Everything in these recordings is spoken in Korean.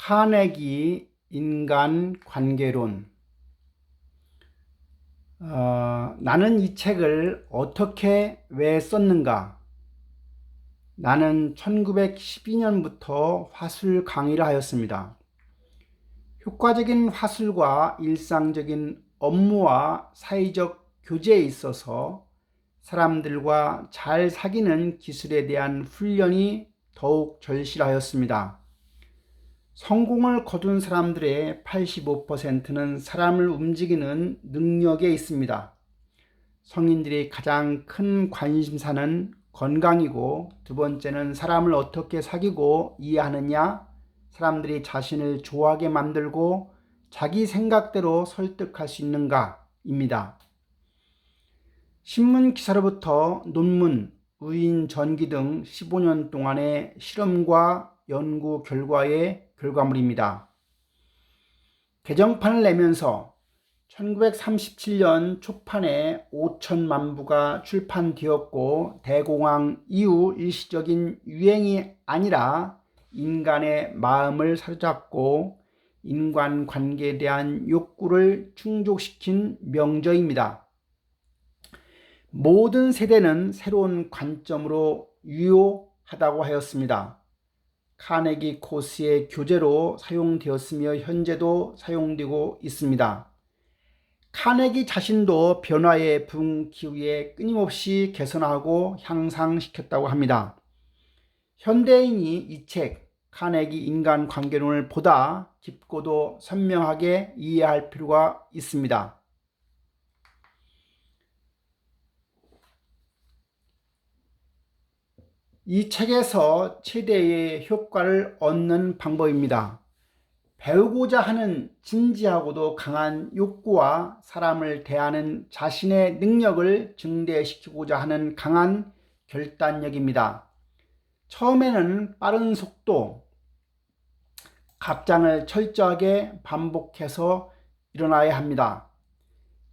카네기 인간관계론. 나는 이 책을 어떻게 왜 썼는가? 나는 1912년부터 화술 강의를 하였습니다. 효과적인 화술과 일상적인 업무와 사회적 교제에 있어서 사람들과 잘 사귀는 기술에 대한 훈련이 더욱 절실하였습니다. 성공을 거둔 사람들의 85%는 사람을 움직이는 능력에 있습니다. 성인들이 가장 큰 관심사는 건강이고, 두 번째는 사람을 어떻게 사귀고 이해하느냐, 사람들이 자신을 좋아하게 만들고 자기 생각대로 설득할 수 있는가입니다. 신문 기사로부터 논문, 의인 전기 등 15년 동안의 실험과 연구 결과의 결과물입니다. 개정판을 내면서 1937년 초판에 5천만 부가 출판되었고, 대공황 이후 일시적인 유행이 아니라 인간의 마음을 사로잡고 인간관계에 대한 욕구를 충족시킨 명저입니다. 모든 세대는 새로운 관점으로 유효하다고 하였습니다. 카네기 코스의 교재로 사용되었으며 현재도 사용되고 있습니다. 카네기 자신도 변화의 부흥 기후에 끊임없이 개선하고 향상시켰다고 합니다. 현대인이 이 책 카네기 인간관계론을 보다 깊고도 선명하게 이해할 필요가 있습니다. 이 책에서 최대의 효과를 얻는 방법입니다. 배우고자 하는 진지하고도 강한 욕구와 사람을 대하는 자신의 능력을 증대시키고자 하는 강한 결단력입니다. 처음에는 빠른 속도, 각장을 철저하게 반복해서 일어나야 합니다.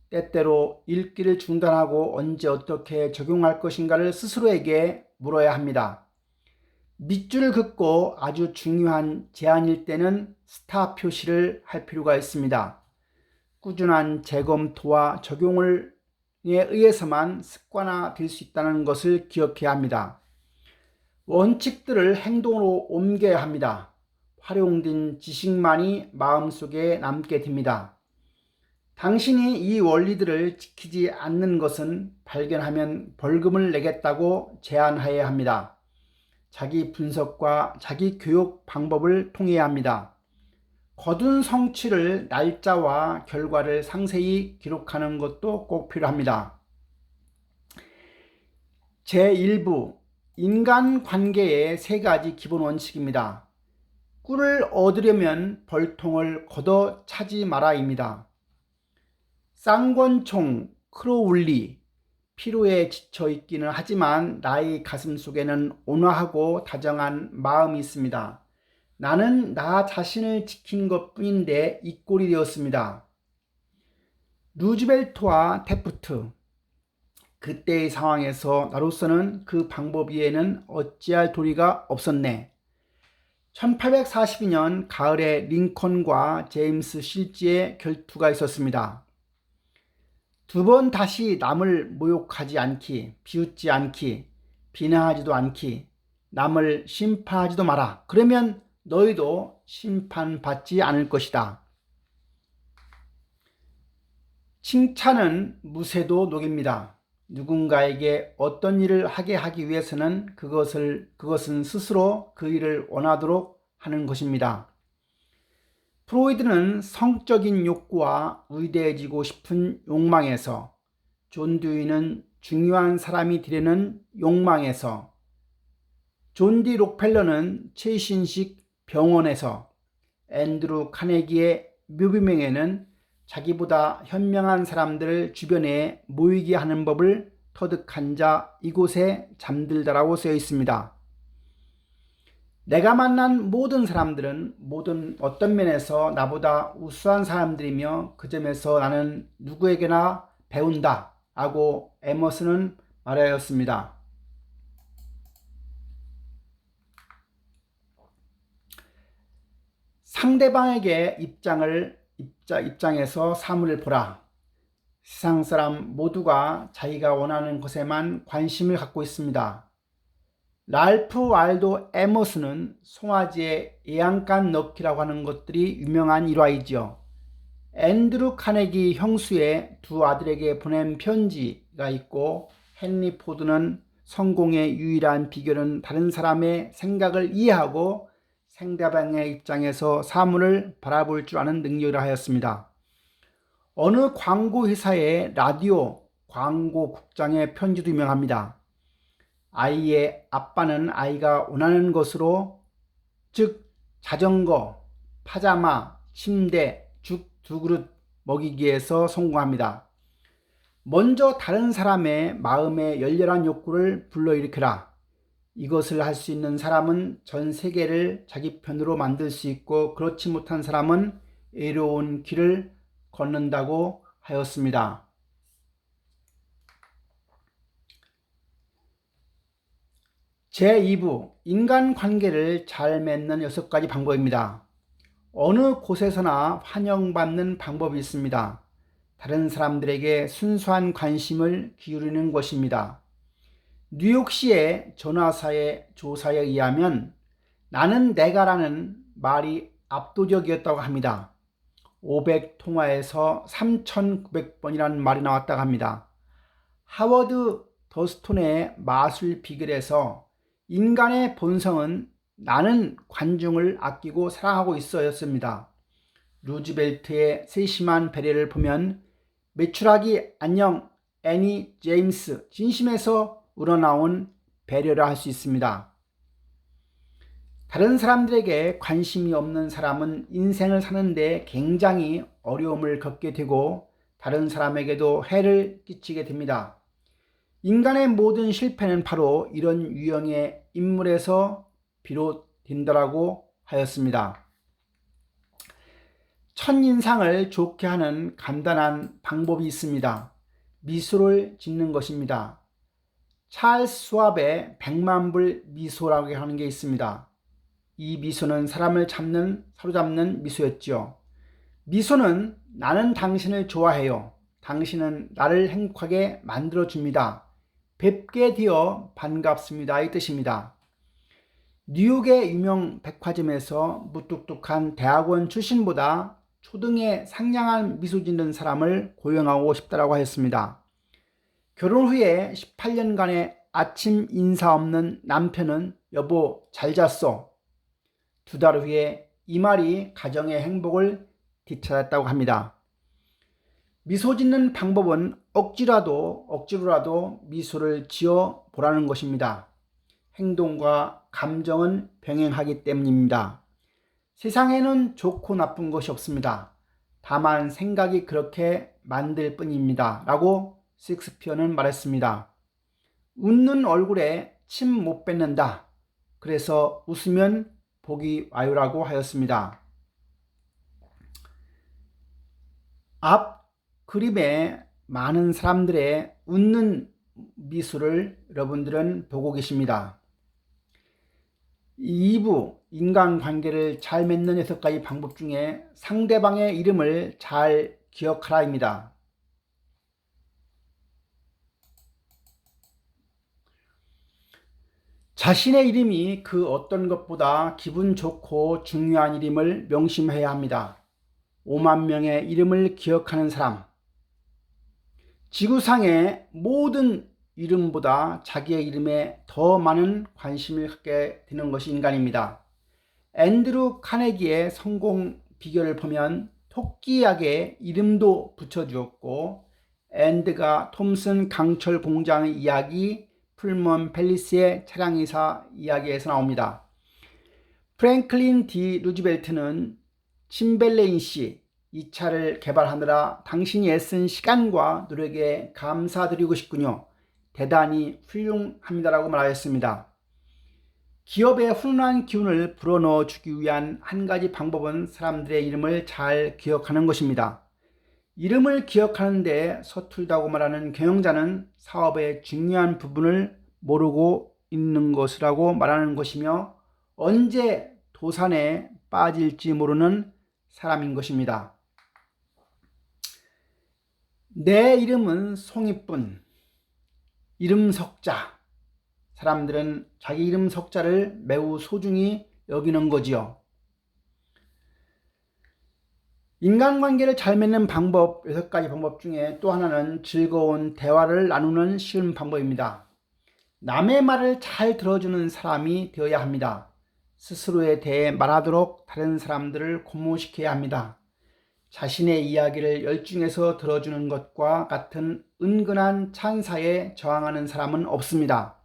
때때로 읽기를 중단하고 언제 어떻게 적용할 것인가를 스스로에게 물어야 합니다. 밑줄을 긋고 아주 중요한 제안일 때는 스탑 표시를 할 필요가 있습니다. 꾸준한 재검토와 적용에 의해서만 습관화될 수 있다는 것을 기억해야 합니다. 원칙들을 행동으로 옮겨야 합니다. 활용된 지식만이 마음속에 남게 됩니다. 당신이 이 원리들을 지키지 않는 것은 발견하면 벌금을 내겠다고 제안해야 합니다. 자기 분석과 자기 교육 방법을 통해야 합니다. 거둔 성취를 날짜와 결과를 상세히 기록하는 것도 꼭 필요합니다. 제1부 인간관계의 3가지 기본 원칙입니다. 꿀을 얻으려면 벌통을 걷어 차지 마라입니다. 쌍권총 크로울리, 피로에 지쳐 있기는 하지만 나의 가슴 속에는 온화하고 다정한 마음이 있습니다. 나는 나 자신을 지킨 것 뿐인데 이 꼴이 되었습니다. 루즈벨트와 테프트, 그때의 상황에서 나로서는 그 방법 이에는 어찌할 도리가 없었네. 1842년 가을에 링컨과 제임스 실지의 결투가 있었습니다. 2번 다시 남을 모욕하지 않기, 비웃지 않기, 비난하지도 않기, 남을 심판하지도 마라. 그러면 너희도 심판받지 않을 것이다. 칭찬은 무쇠도 녹입니다. 누군가에게 어떤 일을 하게 하기 위해서는 그것은 스스로 그 일을 원하도록 하는 것입니다. 프로이드는 성적인 욕구와 위대해지고 싶은 욕망에서, 존 듀이는 중요한 사람이 되려는 욕망에서, 존 디 록펠러는 최신식 병원에서, 앤드루 카네기의 묘비명에는 자기보다 현명한 사람들을 주변에 모이게 하는 법을 터득한 자 이곳에 잠들다라고 쓰여 있습니다. 내가 만난 모든 사람들은 어떤 면에서 나보다 우수한 사람들이며 그 점에서 나는 누구에게나 배운다 하고 에머슨은 말하였습니다. 상대방에게 입장에서 사물을 보라. 세상 사람 모두가 자기가 원하는 것에만 관심을 갖고 있습니다. 랄프 waldo 에머슨은 송아지에 애양간 넣기라고 하는 것들이 유명한 일화이지요. 앤드루 카네기 형수의 두 아들에게 보낸 편지가 있고, 헨리 포드는 성공의 유일한 비결은 다른 사람의 생각을 이해하고 상대방의 입장에서 사물을 바라볼 줄 아는 능력이라 하였습니다. 어느 광고회사의 라디오 광고국장의 편지도 유명합니다. 아이의 아빠는 아이가 원하는 것으로, 즉 자전거, 파자마, 침대, 죽 2그릇 먹이기 위해서 성공합니다. 먼저 다른 사람의 마음에 열렬한 욕구를 불러일으켜라. 이것을 할 수 있는 사람은 전 세계를 자기 편으로 만들 수 있고, 그렇지 못한 사람은 애로운 길을 걷는다고 하였습니다. 제2부 인간관계를 잘 맺는 6가지 방법입니다. 어느 곳에서나 환영받는 방법이 있습니다. 다른 사람들에게 순수한 관심을 기울이는 것입니다. 뉴욕시의 전화사의 조사에 의하면 나는 내가라는 말이 압도적이었다고 합니다. 500통화에서 3,900번이라는 말이 나왔다고 합니다. 하워드 더스톤의 마술 비결에서 인간의 본성은 나는 관중을 아끼고 사랑하고 있어였습니다. 루즈벨트의 세심한 배려를 보면 매출하기 안녕 애니 제임스 진심에서 우러나온 배려라 할 수 있습니다. 다른 사람들에게 관심이 없는 사람은 인생을 사는데 굉장히 어려움을 겪게 되고 다른 사람에게도 해를 끼치게 됩니다. 인간의 모든 실패는 바로 이런 유형의 인물에서 비롯된다라고 하였습니다. 첫인상을 좋게 하는 간단한 방법이 있습니다. 미소를 짓는 것입니다. 찰스 수왑의 100만불 미소라고 하는 게 있습니다. 이 미소는 사람을 사로잡는 미소였죠. 미소는 나는 당신을 좋아해요. 당신은 나를 행복하게 만들어줍니다. 뵙게 되어 반갑습니다. 이 뜻입니다. 뉴욕의 유명 백화점에서 무뚝뚝한 대학원 출신보다 초등에 상냥한 미소 짓는 사람을 고용하고 싶다고 하였습니다. 결혼 후에 18년간의 아침 인사 없는 남편은 여보 잘 잤어. 2달 후에 이 말이 가정의 행복을 되찾았다고 합니다. 미소 짓는 방법은 억지로라도 미소를 지어 보라는 것입니다. 행동과 감정은 병행하기 때문입니다. 세상에는 좋고 나쁜 것이 없습니다. 다만 생각이 그렇게 만들 뿐입니다. 라고 셰익스피어는 말했습니다. 웃는 얼굴에 침 못 뱉는다. 그래서 웃으면 복이 와요라고 하였습니다. 앞 그림에 많은 사람들의 웃는 미소를 여러분들은 보고 계십니다. 2부 인간관계를 잘 맺는 6가지 방법 중에 상대방의 이름을 잘 기억하라입니다. 자신의 이름이 그 어떤 것보다 기분 좋고 중요한 이름을 명심해야 합니다. 5만 명의 이름을 기억하는 사람, 지구상의 모든 이름보다 자기의 이름에 더 많은 관심을 갖게 되는 것이 인간입니다. 앤드루 카네기의 성공 비결을 보면 토끼약에 이름도 붙여주었고, 앤드가 톰슨 강철 공장의 이야기, 풀먼 팰리스의 차량이사 이야기에서 나옵니다. 프랭클린 디 루즈벨트는 침벨레인 씨, 이 차를 개발하느라 당신이 애쓴 시간과 노력에 감사드리고 싶군요. 대단히 훌륭합니다라고 말하였습니다. 기업의 훈훈한 기운을 불어넣어 주기 위한 한 가지 방법은 사람들의 이름을 잘 기억하는 것입니다. 이름을 기억하는데 서툴다고 말하는 경영자는 사업의 중요한 부분을 모르고 있는 것이라고 말하는 것이며, 언제 도산에 빠질지 모르는 사람인 것입니다. 내 이름은 송이뿐, 이름 석자. 사람들은 자기 이름 석자를 매우 소중히 여기는 거지요. 인간관계를 잘 맺는 방법, 6가지 방법 중에 또 하나는 즐거운 대화를 나누는 쉬운 방법입니다. 남의 말을 잘 들어주는 사람이 되어야 합니다. 스스로에 대해 말하도록 다른 사람들을 고무시켜야 합니다. 자신의 이야기를 열중해서 들어주는 것과 같은 은근한 찬사에 저항하는 사람은 없습니다.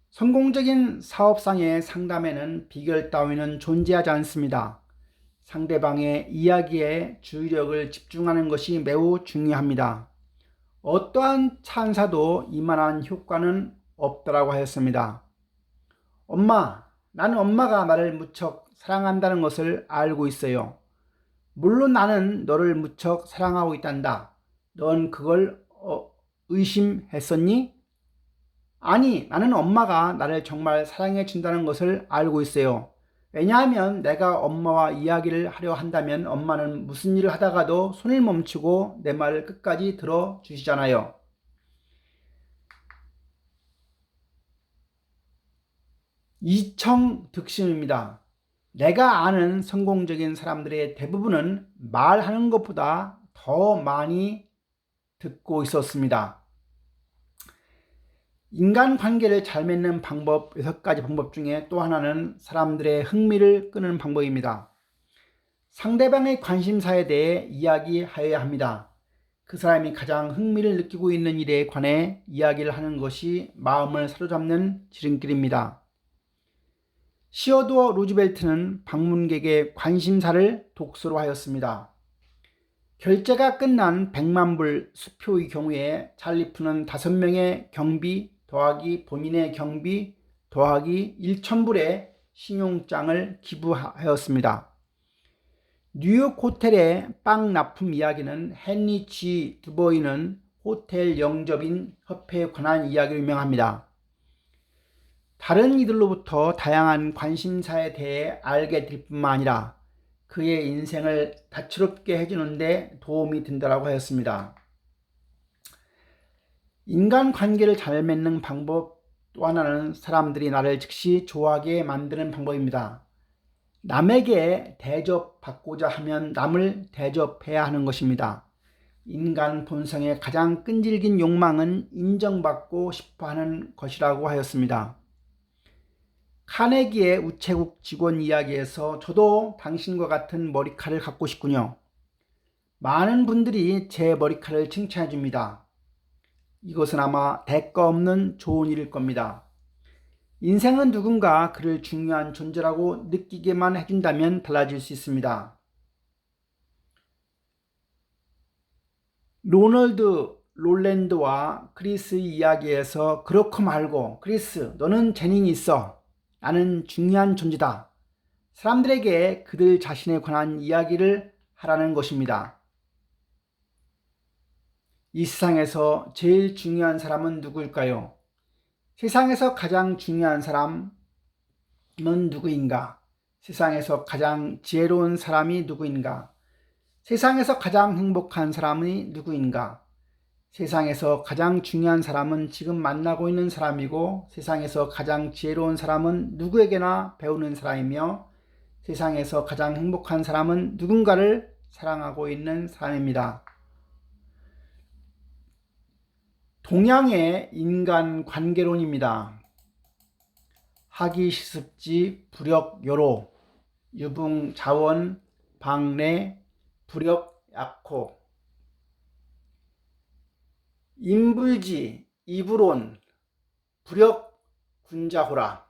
성공적인 사업상의 상담에는 비결 따위는 존재하지 않습니다. 상대방의 이야기에 주의력을 집중하는 것이 매우 중요합니다. 어떠한 찬사도 이만한 효과는 없다라고 하였습니다. 엄마, 나는 엄마가 나를 무척 사랑한다는 것을 알고 있어요. 물론 나는 너를 무척 사랑하고 있단다. 넌 그걸 의심했었니? 아니, 나는 엄마가 나를 정말 사랑해 준다는 것을 알고 있어요. 왜냐하면 내가 엄마와 이야기를 하려 한다면 엄마는 무슨 일을 하다가도 손을 멈추고 내 말을 끝까지 들어주시잖아요. 이청득심입니다. 내가 아는 성공적인 사람들의 대부분은 말하는 것보다 더 많이 듣고 있었습니다. 인간관계를 잘 맺는 방법, 6가지 방법 중에 또 하나는 사람들의 흥미를 끄는 방법입니다. 상대방의 관심사에 대해 이야기하여야 합니다. 그 사람이 가장 흥미를 느끼고 있는 일에 관해 이야기를 하는 것이 마음을 사로잡는 지름길입니다. 시어도어 루즈벨트는 방문객의 관심사를 독서로 하였습니다. 결제가 끝난 100만불 수표의 경우에 찰리프는 5명의 경비 더하기 본인의 경비 더하기 1,000불의 신용장을 기부하였습니다. 뉴욕 호텔의 빵 납품 이야기는 헨리 G. 드보이는 호텔 영접인 협회에 관한 이야기로 유명합니다. 다른 이들로부터 다양한 관심사에 대해 알게 될 뿐만 아니라 그의 인생을 다채롭게 해주는 데 도움이 된다고 하였습니다. 인간관계를 잘 맺는 방법 또 하나는 사람들이 나를 즉시 좋아하게 만드는 방법입니다. 남에게 대접받고자 하면 남을 대접해야 하는 것입니다. 인간 본성의 가장 끈질긴 욕망은 인정받고 싶어하는 것이라고 하였습니다. 카네기의 우체국 직원 이야기에서 저도 당신과 같은 머리칼을 갖고 싶군요. 많은 분들이 제 머리칼을 칭찬해 줍니다. 이것은 아마 대가 없는 좋은 일일 겁니다. 인생은 누군가 그를 중요한 존재라고 느끼게만 해준다면 달라질 수 있습니다. 로널드 롤랜드와 크리스의 이야기에서 그렇고 말고 크리스, 너는 재능이 있어. 나는 중요한 존재다. 사람들에게 그들 자신에 관한 이야기를 하라는 것입니다. 이 세상에서 제일 중요한 사람은 누구일까요? 세상에서 가장 중요한 사람은 누구인가? 세상에서 가장 지혜로운 사람이 누구인가? 세상에서 가장 행복한 사람이 누구인가? 세상에서 가장 중요한 사람은 지금 만나고 있는 사람이고 세상에서 가장 지혜로운 사람은 누구에게나 배우는 사람이며 세상에서 가장 행복한 사람은 누군가를 사랑하고 있는 사람입니다. 동양의 인간관계론입니다. 하기시습지 불역요로 유붕자원 방래 불역약호 인불지 이불온 불역군자호라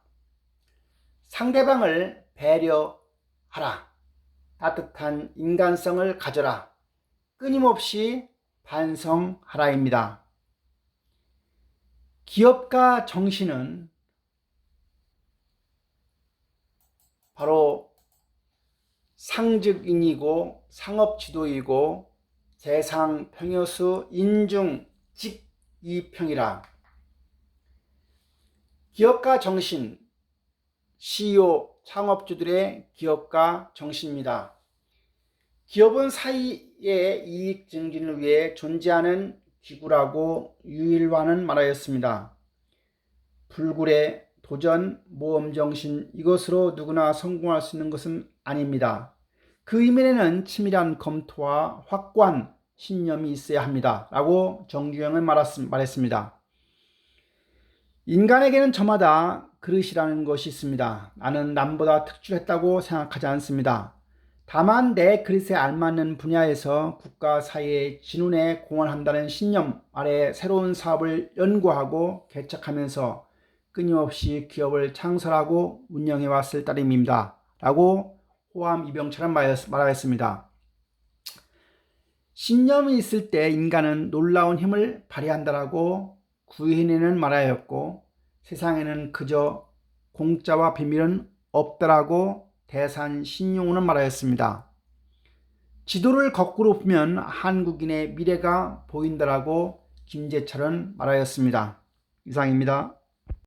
상대방을 배려하라. 따뜻한 인간성을 가져라. 끊임없이 반성하라입니다. 기업가 정신은 바로 상직인이고 상업지도이고 세상평여수 인중직이평이라. 기업가 정신, CEO 창업주들의 기업가 정신입니다. 기업은 사이의 이익 증진을 위해 존재하는 기구라고 유일화는 말하였습니다. 불굴의 도전, 모험 정신, 이것으로 누구나 성공할 수 있는 것은 아닙니다. 그 이면에는 치밀한 검토와 확고한 신념이 있어야 합니다. 라고 정규영은 말했습니다. 인간에게는 저마다 그릇이라는 것이 있습니다. 나는 남보다 특출했다고 생각하지 않습니다. 다만 내 그릇에 알맞는 분야에서 국가 사회의 진운에 공헌한다는 신념 아래 새로운 사업을 연구하고 개척하면서 끊임없이 기업을 창설하고 운영해 왔을 따름입니다. 라고 호암 이병철은 말하였습니다. 신념이 있을 때 인간은 놀라운 힘을 발휘한다라고 구인에는 말하였고, 세상에는 그저 공짜와 비밀은 없다라고 대산 신용우는 말하였습니다. 지도를 거꾸로 보면 한국인의 미래가 보인다라고 김재철은 말하였습니다. 이상입니다.